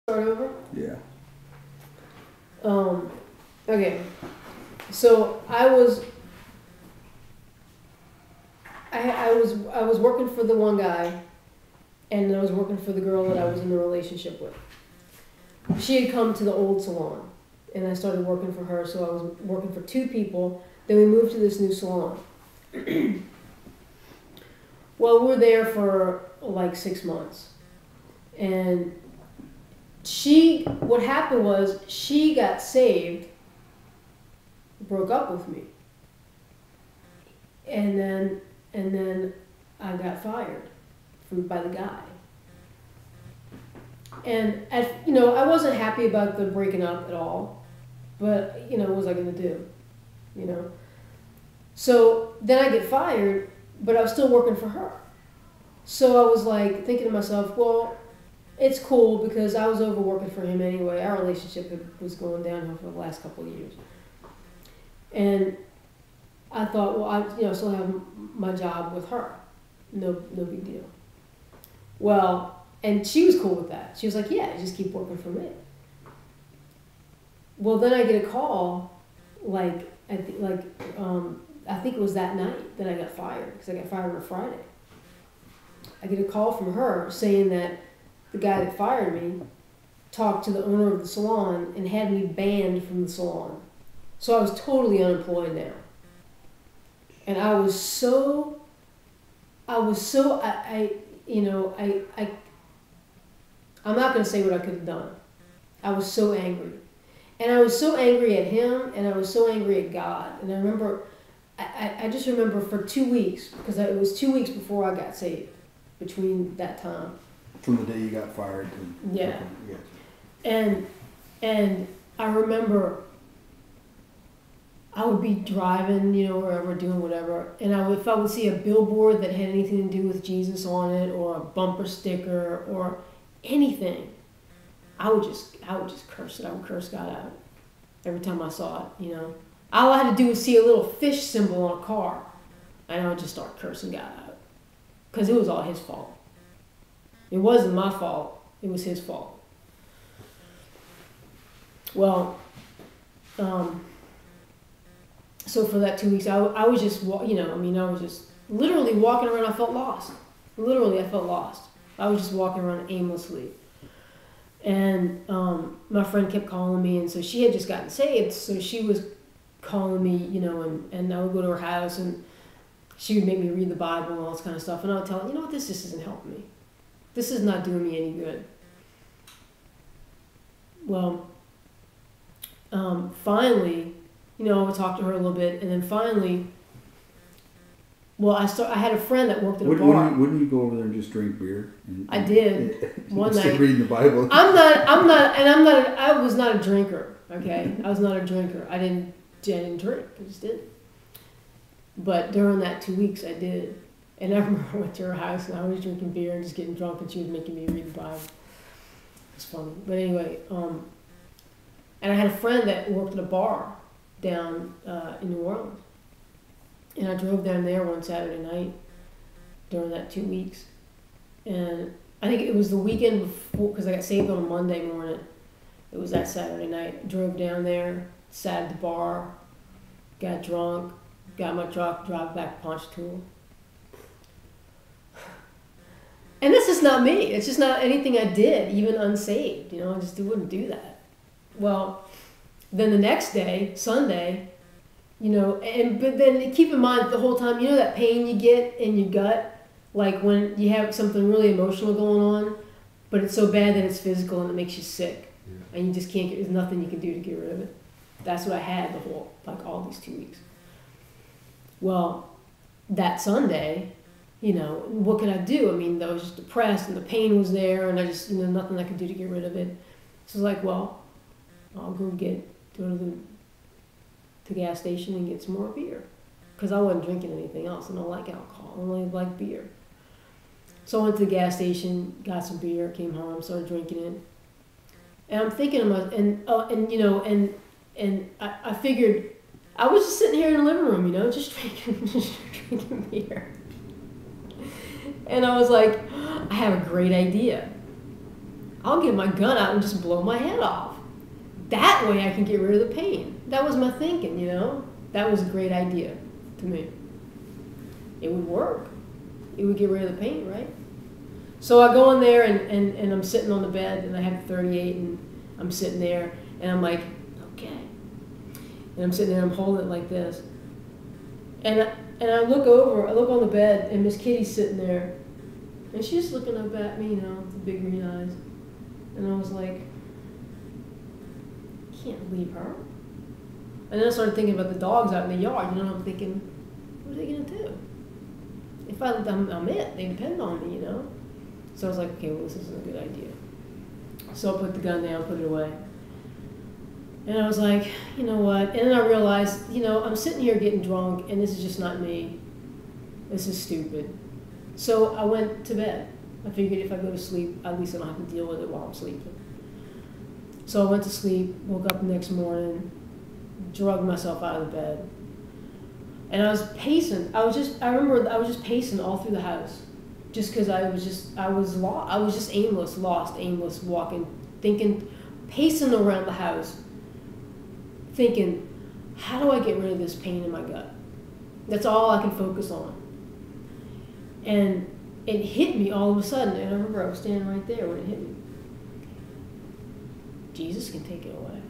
Start over? Yeah. Okay. So I was working for the one guy, and I was working for the girl that I was in a relationship with. She had come to the old salon, and I started working for her. So I was working for two people. Then we moved to this new salon. Well, we were there for like 6 months, and what happened was she got saved, broke up with me, and then I got fired by the guy. And I wasn't happy about the breaking up at all, but what was I gonna do? So then I get fired, but I was still working for her. So I was like thinking to myself, well, it's cool because I was overworking for him anyway. Our relationship was going downhill for the last couple of years. And I thought, well, I still have my job with her. No big deal. Well, and she was cool with that. She was like, yeah, just keep working for me. Well, then I get a call, I think it was that night that I got fired, because I got fired on a Friday. I get a call from her saying that the guy that fired me talked to the owner of the salon and had me banned from the salon. So I was totally unemployed now. And I'm not going to say what I could have done. I was so angry. And I was so angry at him, and I was so angry at God. And I remember, I just remember for 2 weeks, because it was 2 weeks before I got saved, between that time. From the day you got fired to... Yeah. And I remember I would be driving, wherever, doing whatever, and if I would see a billboard that had anything to do with Jesus on it, or a bumper sticker, or anything, I would just curse it. I would curse God out every time I saw it, All I had to do was see a little fish symbol on a car, and I would just start cursing God out. Because it was all his fault. It wasn't my fault. It was his fault. Well, so for that 2 weeks, I was just, I was just literally walking around. I felt lost. Literally, I felt lost. I was just walking around aimlessly. And my friend kept calling me, and so she had just gotten saved, so she was calling me, and I would go to her house, and she would make me read the Bible and all this kind of stuff, and I would tell her, what, this just isn't helping me. This is not doing me any good. Well, finally, I would talk to her a little bit, and then finally, I had a friend that worked at a bar. Wouldn't you go over there and just drink beer? I did one night. Instead of reading the Bible. I was not a drinker. Okay, I was not a drinker. I didn't drink. I just didn't. But during that 2 weeks, I did. And I remember I went to her house, and I was drinking beer and just getting drunk, and she was making me read the Bible. It's funny. But anyway, and I had a friend that worked at a bar down in New Orleans. And I drove down there one Saturday night during that 2 weeks. And I think it was the weekend before, because I got saved on a Monday morning. It was that Saturday night. I drove down there, sat at the bar, got drunk, got my truck, drove back to Ponchatoula. And this is not me. It's just not anything I did, even unsaved. I just wouldn't do that. Well, then the next day, Sunday, but then keep in mind the whole time, that pain you get in your gut, like when you have something really emotional going on, but it's so bad that it's physical and it makes you sick, and you just can't there's nothing you can do to get rid of it. That's what I had all these 2 weeks. Well, that Sunday, what could I do? I was just depressed, and the pain was there, and I just, nothing I could do to get rid of it. So I was like, well, I'll go to the gas station and get some more beer, because I wasn't drinking anything else. I don't like alcohol. I only like beer. So I went to the gas station, got some beer, came home, started drinking it, and I'm thinking of I figured I was just sitting here in the living room, just drinking beer, and I was like, I have a great idea. I'll get my gun out and just blow my head off. That way I can get rid of the pain. That was my thinking, you know? That was a great idea to me. It would work. It would get rid of the pain, right? So I go in there and I'm sitting on the bed and I have 38 and I'm sitting there and I'm like, okay. And I'm sitting there and I'm holding it like this. And I look over, I look on the bed and Miss Kitty's sitting there and she's looking up at me, you know, with the big green eyes. And I was like, I can't leave her. And then I started thinking about the dogs out in the yard, you know, I'm thinking, what are they going to do? If I'm it, they depend on me, you know? So I was like, okay, well, this isn't a good idea. So I put the gun down, put it away. And I was like, you know what? And then I realized, you know, I'm sitting here getting drunk, and this is just not me. This is stupid. So I went to bed. I figured if I go to sleep, at least I don't have to deal with it while I'm sleeping. So I went to sleep, woke up the next morning, drugged myself out of the bed. And I was pacing. I remember I was just pacing all through the house. Just because I was lost. I was just aimless, walking, thinking, pacing around the house, thinking, how do I get rid of this pain in my gut? That's all I can focus on. And it hit me all of a sudden, and I remember I was standing right there when it hit me. Jesus can take it away.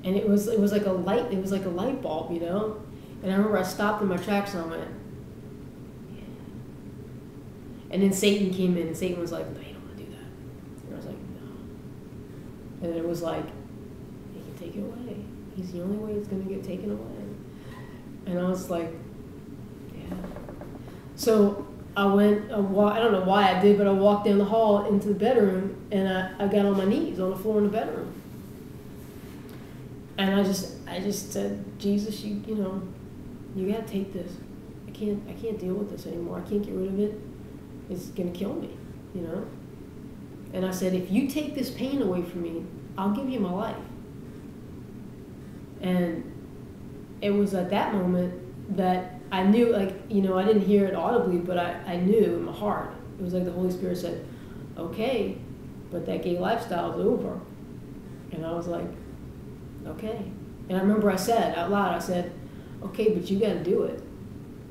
And it was like a light bulb, you know? And I remember I stopped in my tracks and I went, yeah. And then Satan came in and Satan was like, no, you don't want to do that. And I was like, no. And it was like, he can take it away. He's the only way it's going to get taken away. And I was like, yeah. So I went, I don't know why I did, but I walked down the hall into the bedroom and I got on my knees on the floor in the bedroom. And I just said, Jesus, you know, you gotta take this. I can't deal with this anymore. I can't get rid of it. It's gonna kill me, you know? And I said, if you take this pain away from me, I'll give you my life. And it was at that moment that I knew, like, you know, I didn't hear it audibly, but I knew in my heart. It was like the Holy Spirit said, okay, but that gay lifestyle is over. And I was like, okay. And I remember I said out loud, I said, okay, but you got to do it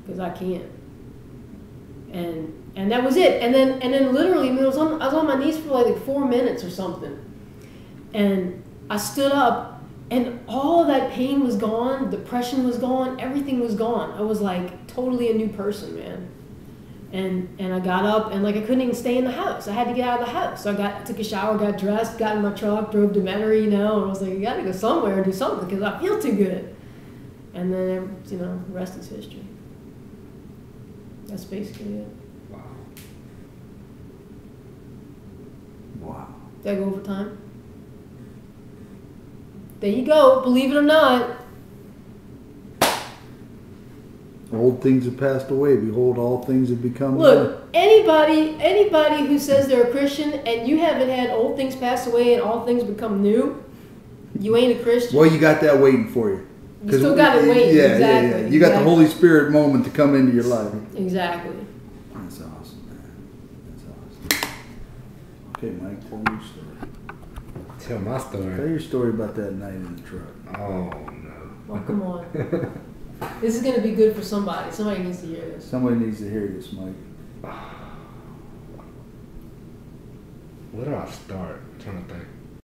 because I can't. And that was it. And then literally, I was on my knees for like 4 minutes or something. And I stood up and all of that pain was gone, depression was gone, everything was gone. I was like totally a new person, man. And I got up and like I couldn't even stay in the house. I had to get out of the house. So I took a shower, got dressed, got in my truck, drove to Metairie, you know, and I was like, you gotta go somewhere and do something because I feel too good. And then, you know, the rest is history. That's basically it. Wow. Wow. Did I go over time? There you go, believe it or not. Old things have passed away. Behold, all things have become new. Look, anybody who says they're a Christian and you haven't had old things pass away and all things become new, you ain't a Christian. Well, you got that waiting for you. You still got it waiting. Yeah, exactly. yeah, yeah. You got the Holy Spirit moment to come into your life. Exactly. That's awesome, man. That's awesome. Okay, Mike, tell me your story. Tell my Tell story. your story about that night in the truck. Oh, no. Well, come on. This is going to be good for somebody. Somebody needs to hear this. Somebody needs to hear this, Mike. Where do I start? I'm trying to think.